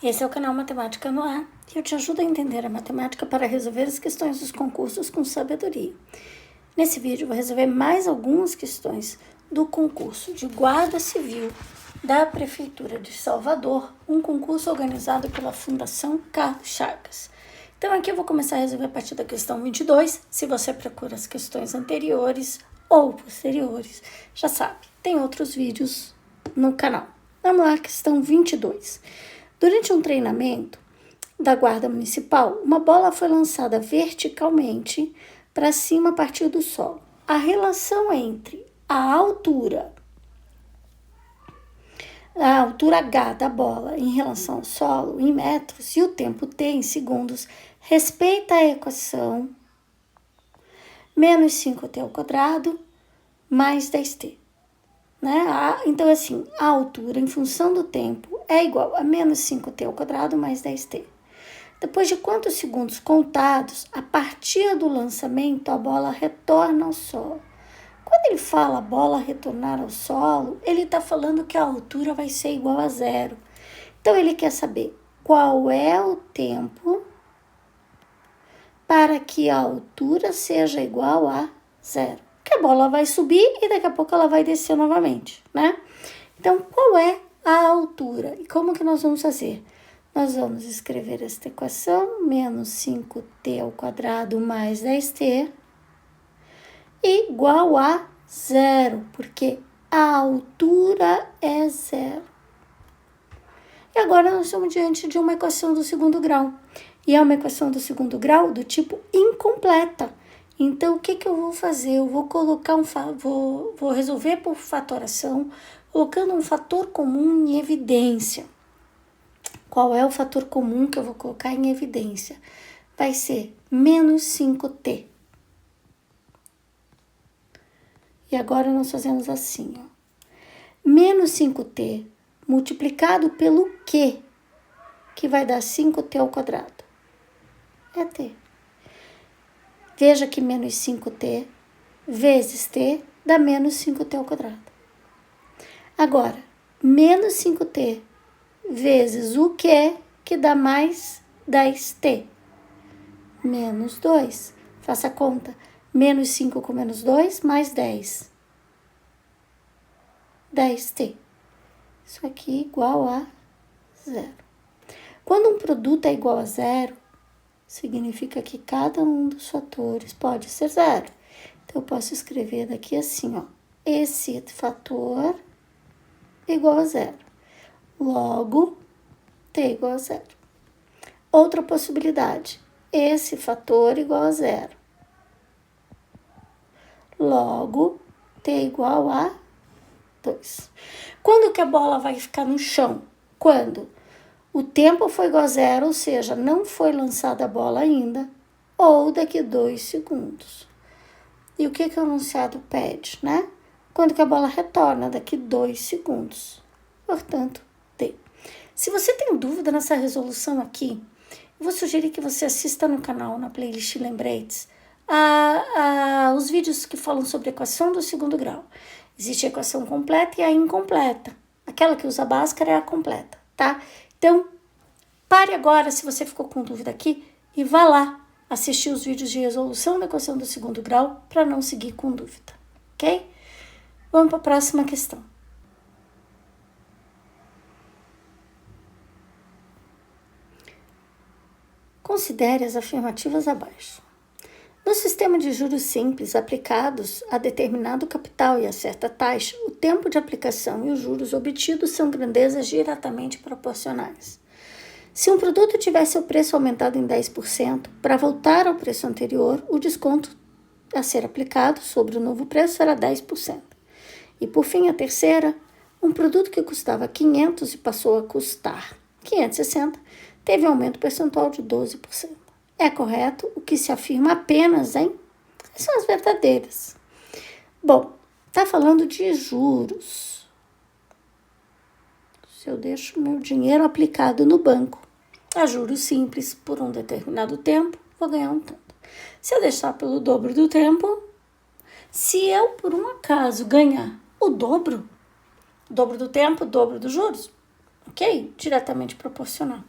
Esse é o canal Matemática no Ar e eu te ajudo a entender a matemática para resolver as questões dos concursos com sabedoria. Nesse vídeo eu vou resolver mais algumas questões do concurso de Guarda Civil da Prefeitura de Salvador, um concurso organizado pela Fundação Carlos Chagas. Então aqui eu vou começar a resolver a partir da questão 22, se você procura as questões anteriores ou posteriores, já sabe, tem outros vídeos no canal. Vamos lá, questão 22. Durante um treinamento da Guarda Municipal, uma bola foi lançada verticalmente para cima a partir do solo. A relação entre a altura H da bola em relação ao solo em metros e o tempo t em segundos respeita a equação menos 5t ao quadrado mais 10t. Né? Então, assim, a altura em função do tempo é igual a menos 5t ao quadrado mais 10t. Depois de quantos segundos contados, a partir do lançamento, a bola retorna ao solo. Quando ele fala bola retornar ao solo, ele está falando que a altura vai ser igual a zero. Então, ele quer saber qual é o tempo para que a altura seja igual a zero. Que a bola vai subir e daqui a pouco ela vai descer novamente, né? Então, qual é a altura? E como que nós vamos fazer? Nós vamos escrever esta equação, menos 5t ao quadrado mais 10t, igual a zero, porque a altura é zero. E agora nós estamos diante de uma equação do segundo grau. E é uma equação do segundo grau do tipo incompleta. Então, o que eu vou fazer? Eu vou colocar vou resolver por fatoração, colocando um fator comum em evidência. Qual é o fator comum que eu vou colocar em evidência? Vai ser menos 5t. E agora nós fazemos assim, ó. Menos 5t multiplicado pelo Q, que vai dar 5t ao quadrado. É t. Veja que menos 5t vezes t dá menos 5t ao quadrado. Agora, menos 5t vezes o Q, que dá mais 10t. Menos 2. Faça a conta. Menos 5 com menos 2, mais 10. 10t. Isso aqui é igual a zero. Quando um produto é igual a zero, significa que cada um dos fatores pode ser zero. Então, eu posso escrever daqui assim, ó. Esse fator é igual a zero. Logo, t igual a zero. Outra possibilidade. Esse fator igual a zero. Logo, t igual a 2. Quando que a bola vai ficar no chão? Quando o tempo foi igual a zero, ou seja, não foi lançada a bola ainda, ou daqui 2 segundos. E o que o enunciado pede, né? Quando que a bola retorna? Daqui 2 segundos. Portanto, t. Se você tem dúvida nessa resolução aqui, eu vou sugerir que você assista no canal, na playlist Lembretes, os vídeos que falam sobre a equação do segundo grau. Existe a equação completa e a incompleta. Aquela que usa a Bhaskara é a completa, tá? Então, pare agora se você ficou com dúvida aqui e vá lá assistir os vídeos de resolução da equação do segundo grau para não seguir com dúvida, ok? Vamos para a próxima questão. Considere as afirmativas abaixo. No sistema de juros simples aplicados a determinado capital e a certa taxa, o tempo de aplicação e os juros obtidos são grandezas diretamente proporcionais. Se um produto tiver seu preço aumentado em 10%, para voltar ao preço anterior, o desconto a ser aplicado sobre o novo preço será 10%. E por fim, a terceira, um produto que custava 500 e passou a custar 560, teve um aumento percentual de 12%. É correto o que se afirma apenas em... São as verdadeiras. Bom, tá falando de juros. Se eu deixo meu dinheiro aplicado no banco a juros simples por um determinado tempo, vou ganhar um tanto. Se eu deixar pelo dobro do tempo, se eu, por um acaso, ganhar o dobro do tempo, o dobro dos juros, ok? Diretamente proporcional.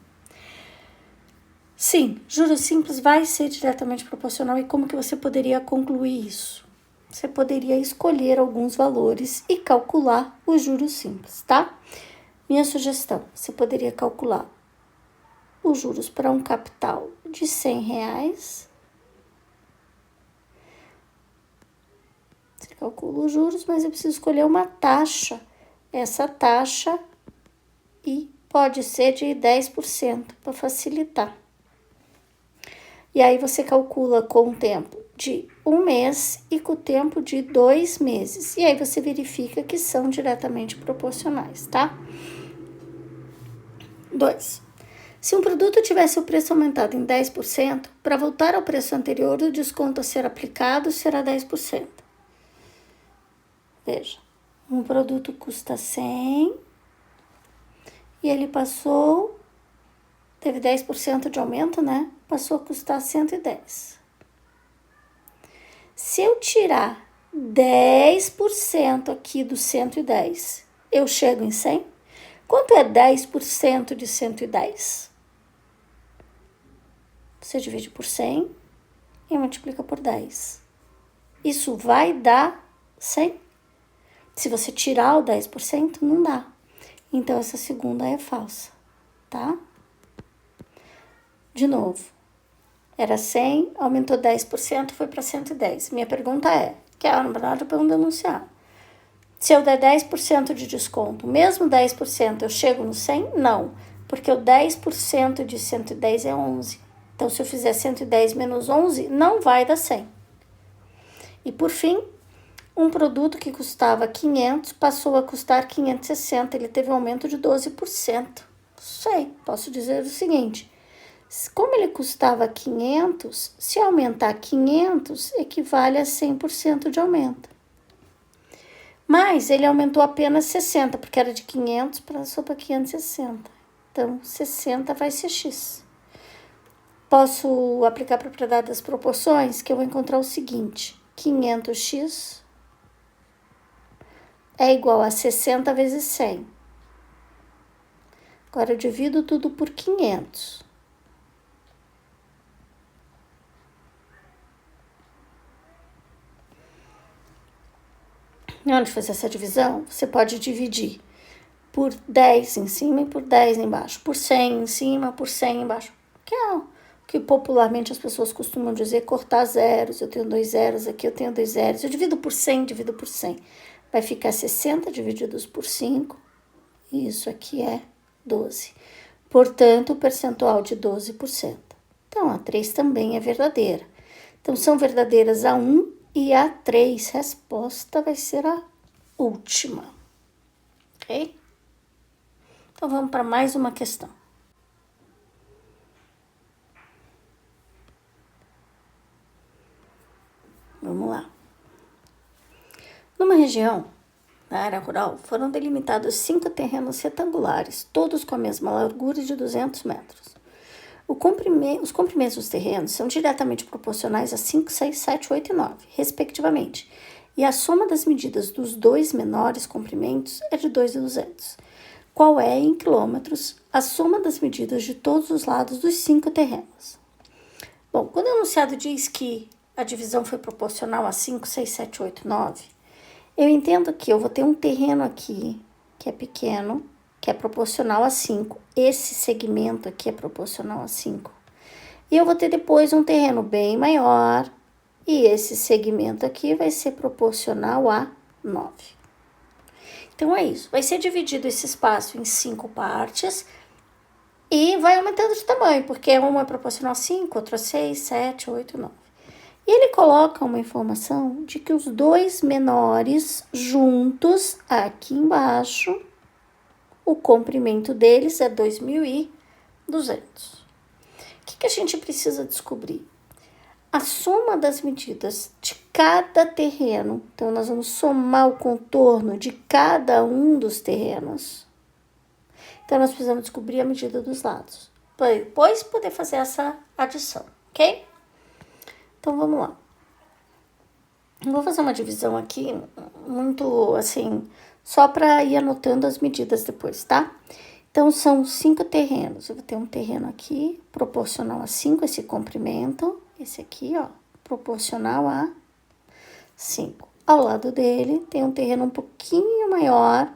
Sim, juros simples vai ser diretamente proporcional. E como que você poderia concluir isso? Você poderia escolher alguns valores e calcular os juros simples, tá? Minha sugestão, você poderia calcular os juros para um capital de R$ 100. Você calcula os juros, mas eu preciso escolher uma taxa. Essa taxa e pode ser de 10% para facilitar. E aí você calcula com o tempo de 1 mês e com o tempo de 2 meses. E aí você verifica que são diretamente proporcionais, tá? 2. Se um produto tivesse o preço aumentado em 10%, para voltar ao preço anterior, o desconto a ser aplicado será 10%. Veja, um produto custa 100 e ele teve 10% de aumento, né? Passou a custar 110. Se eu tirar 10% aqui do 110, eu chego em 100? Quanto é 10% de 110? Você divide por 100 e multiplica por 10. Isso vai dar 100? Se você tirar o 10%, não dá. Então, essa segunda é falsa, tá? De novo, era 100, aumentou 10%, foi para 110. Minha pergunta que é, na verdade, para um denunciar. Se eu der 10% de desconto, mesmo 10%, eu chego no 100? Não, porque o 10% de 110 é 11. Então, se eu fizer 110 menos 11, não vai dar 100. E, por fim, um produto que custava 500 passou a custar 560. Ele teve um aumento de 12%. Posso dizer o seguinte. Como ele custava 500, se aumentar 500, equivale a 100% de aumento. Mas ele aumentou apenas 60, porque era de 500, passou para 560. Então, 60 vai ser X. Posso aplicar a propriedade das proporções, que eu vou encontrar o seguinte. 500x é igual a 60 vezes 100. Agora, eu divido tudo por 500. Na hora de fazer essa divisão, você pode dividir por 10 em cima e por 10 embaixo. Por 100 em cima, por 100 embaixo. Que é o que popularmente as pessoas costumam dizer, cortar zeros. Eu tenho 2 zeros aqui, eu tenho 2 zeros. Eu divido por 100, divido por 100. Vai ficar 60 divididos por 5. E isso aqui é 12. Portanto, o percentual de 12%. Então, a 3 também é verdadeira. Então, são verdadeiras a 1 e a 3. Resposta vai ser a última. Ok? Então, vamos para mais uma questão. Vamos lá. Numa região, na área rural, foram delimitados 5 terrenos retangulares, todos com a mesma largura de 200 metros. Os comprimentos dos terrenos são diretamente proporcionais a 5, 6, 7, 8 e 9, respectivamente, e a soma das medidas dos dois menores comprimentos é de 2.200. Qual é, em quilômetros, a soma das medidas de todos os lados dos 5 terrenos? Bom, quando o enunciado diz que a divisão foi proporcional a 5, 6, 7, 8, 9, eu entendo que eu vou ter um terreno aqui que é pequeno, que é proporcional a 5. Esse segmento aqui é proporcional a 5. E eu vou ter depois um terreno bem maior, e esse segmento aqui vai ser proporcional a 9. Então, é isso. Vai ser dividido esse espaço em 5 partes e vai aumentando de tamanho, porque uma é proporcional a 5, outra a 6, 7, 8, 9. E ele coloca uma informação de que os dois menores juntos, aqui embaixo, o comprimento deles é 2.200. O que a gente precisa descobrir? A soma das medidas de cada terreno. Então, nós vamos somar o contorno de cada um dos terrenos. Então, nós precisamos descobrir a medida dos lados, para depois poder fazer essa adição, ok? Então, vamos lá. Eu vou fazer uma divisão aqui, muito assim, só para ir anotando as medidas depois, tá? Então, são 5 terrenos. Eu vou ter um terreno aqui, proporcional a 5, esse comprimento. Esse aqui, ó, proporcional a 5. Ao lado dele, tem um terreno um pouquinho maior,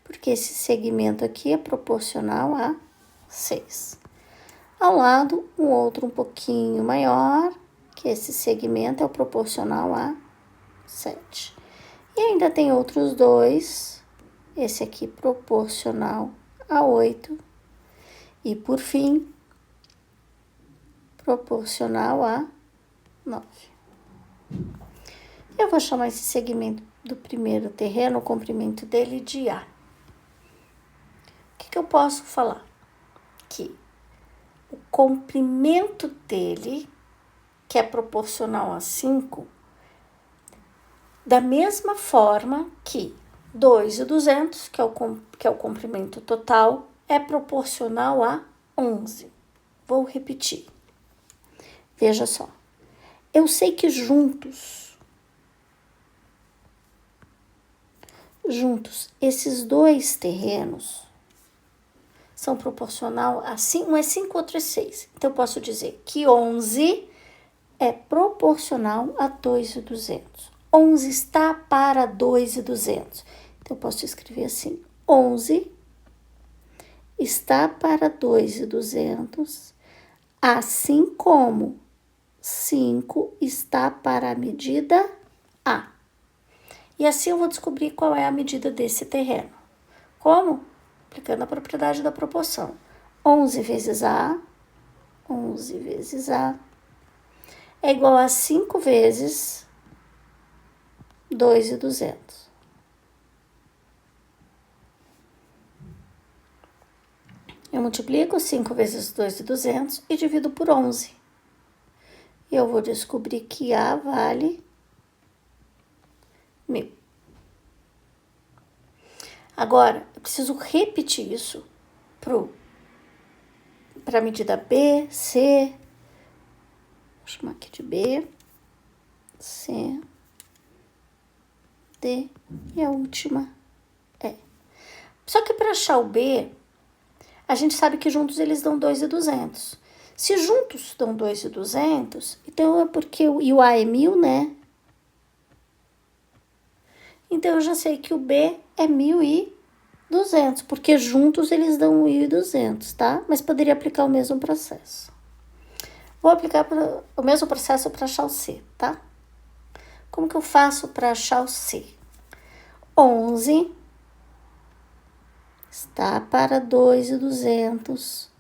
porque esse segmento aqui é proporcional a 6. Ao lado, um outro um pouquinho maior, que esse segmento é o proporcional a 7. E ainda tem outros dois, esse aqui proporcional a 8. E por fim, proporcional a 9. Eu vou chamar esse segmento do primeiro terreno, o comprimento dele, de A. O que eu posso falar? Que o comprimento dele, que é proporcional a 5, da mesma forma que 2,200, que é o comprimento total, é proporcional a 11. Vou repetir. Veja só. Eu sei que juntos, esses dois terrenos são proporcional a 5, um é 5, outro é 6. Então, eu posso dizer que 11 é proporcional a 2,200. 11 está para 2,200. Então, eu posso escrever assim, 11 está para 2,200, assim como 5 está para a medida A. E assim eu vou descobrir qual é a medida desse terreno. Como? Aplicando a propriedade da proporção. 11 vezes A, 11 vezes A, é igual a 5 vezes 2,200. Eu multiplico 5 vezes 2,200 e divido por 11. E eu vou descobrir que A vale 1.000. Agora, eu preciso repetir isso para a medida B, C, vou chamar aqui de B, C, D e a última E. Só que para achar o B, a gente sabe que juntos eles dão 2,200. Se juntos dão 2,200, então é porque o A é 1.000, né? Então, eu já sei que o B é 1.200, porque juntos eles dão 1.200, tá? Mas poderia aplicar o mesmo processo. Vou aplicar o mesmo processo para achar o C, tá? Como que eu faço para achar o C? 11 está para 2,200,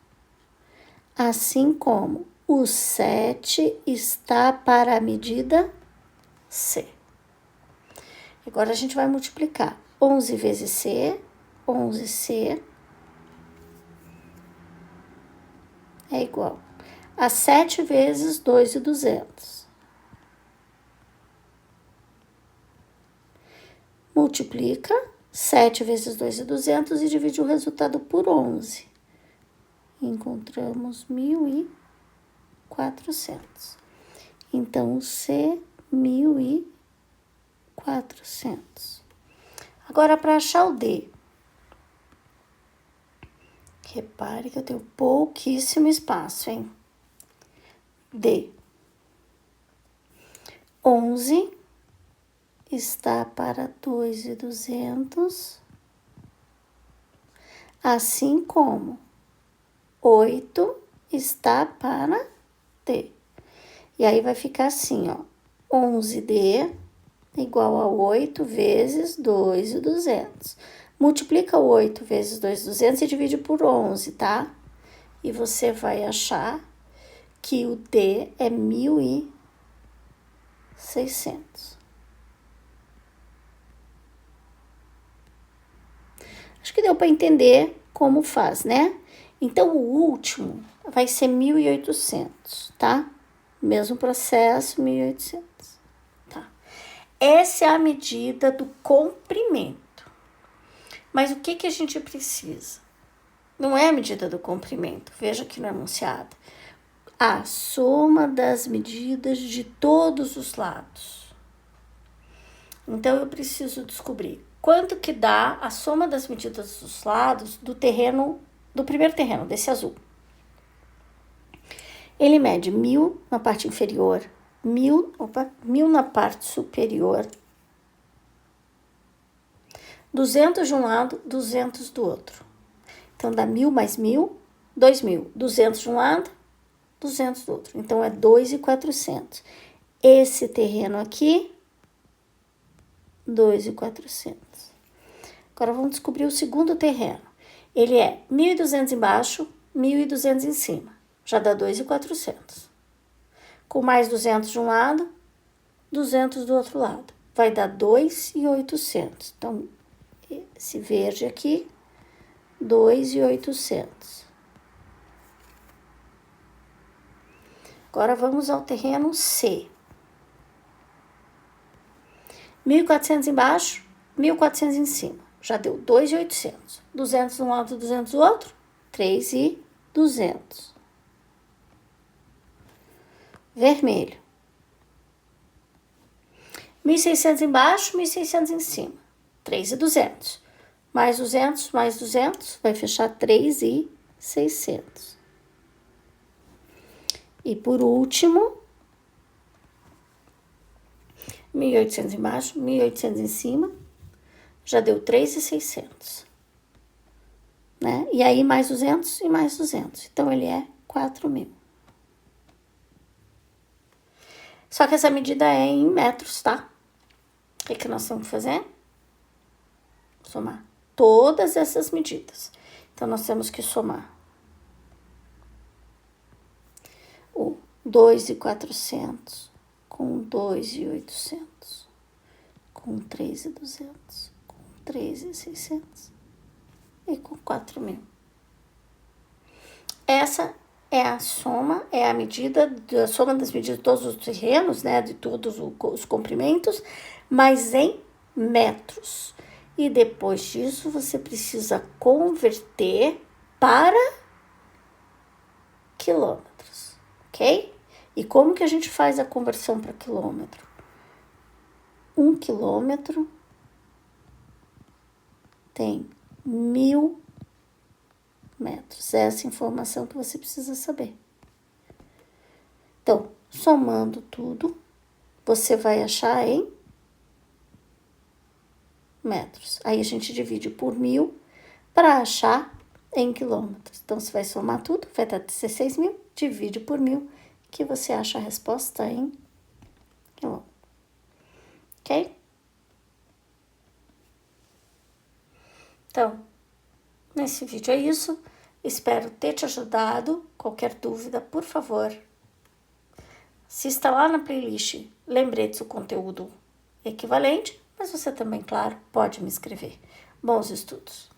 assim como o 7 está para a medida C. Agora, a gente vai multiplicar 11 vezes C, 11C, é igual a 7 vezes 2,200. Multiplica 7 vezes 2,200 e divide o resultado por 11. Encontramos 1.400. Então, o C, 1.400. Agora, para achar o D. Repare que eu tenho pouquíssimo espaço, hein? D. 11 está para 2,200, assim como 8 está para D. E aí vai ficar assim, ó, 11D igual a 8 vezes 2,200. Multiplica 8 vezes 2,200 e divide por 11, tá? E você vai achar que o D é 1.600. Acho que deu para entender como faz, né? Então, o último vai ser 1.800, tá? Mesmo processo, 1.800, tá? Essa é a medida do comprimento. Mas o que a gente precisa? Não é a medida do comprimento, veja aqui no enunciado. A soma das medidas de todos os lados. Então, eu preciso descobrir quanto que dá a soma das medidas dos lados do terreno do primeiro terreno, desse azul. Ele mede 1.000 na parte inferior, 1.000 na parte superior, 200 de um lado, 200 do outro. Então, dá 1.000 mais 1.000, 2.000. 200 de um lado, 200 do outro. Então, é 2.400. Esse terreno aqui, 2.400. Agora, vamos descobrir o segundo terreno. Ele é 1.200 embaixo, 1.200 em cima. Já dá 2.400. Com mais 200 de um lado, 200 do outro lado. Vai dar 2.800. Então, esse verde aqui, 2.800. Agora, vamos ao terreno C. 1.400 embaixo, 1.400 em cima. Já deu 2.800. 200 de um lado, 200 do outro, 3.200. Vermelho. 1.600 embaixo, 1.600 em cima. 3.200. Mais 200, mais 200, vai fechar 3.600. E por último, 1.800 embaixo, 1.800 em cima, já deu 3.600, né? E aí mais 200 e mais 200, então ele é 4.000. Só que essa medida é em metros, tá? O que nós temos que fazer? Somar todas essas medidas. Então, nós temos que somar o 2.400 com 2.800, com 3.200, com 3.600 e com 4.000. Essa é a soma, é a medida, a soma das medidas de todos os terrenos, né, de todos os comprimentos, mas em metros. E depois disso, você precisa converter para quilômetros, ok? E como que a gente faz a conversão para quilômetro? 1 quilômetro tem 1.000 metros. É essa informação que você precisa saber. Então, somando tudo, você vai achar em metros. Aí a gente divide por 1.000 para achar em quilômetros. Então, você vai somar tudo, vai dar 16.000, divide por 1.000, que você acha a resposta em quilômetros. Ok? Então, nesse vídeo é isso. Espero ter te ajudado. Qualquer dúvida, por favor, assista lá na playlist Lembretes, o conteúdo equivalente, mas você também, claro, pode me escrever. Bons estudos!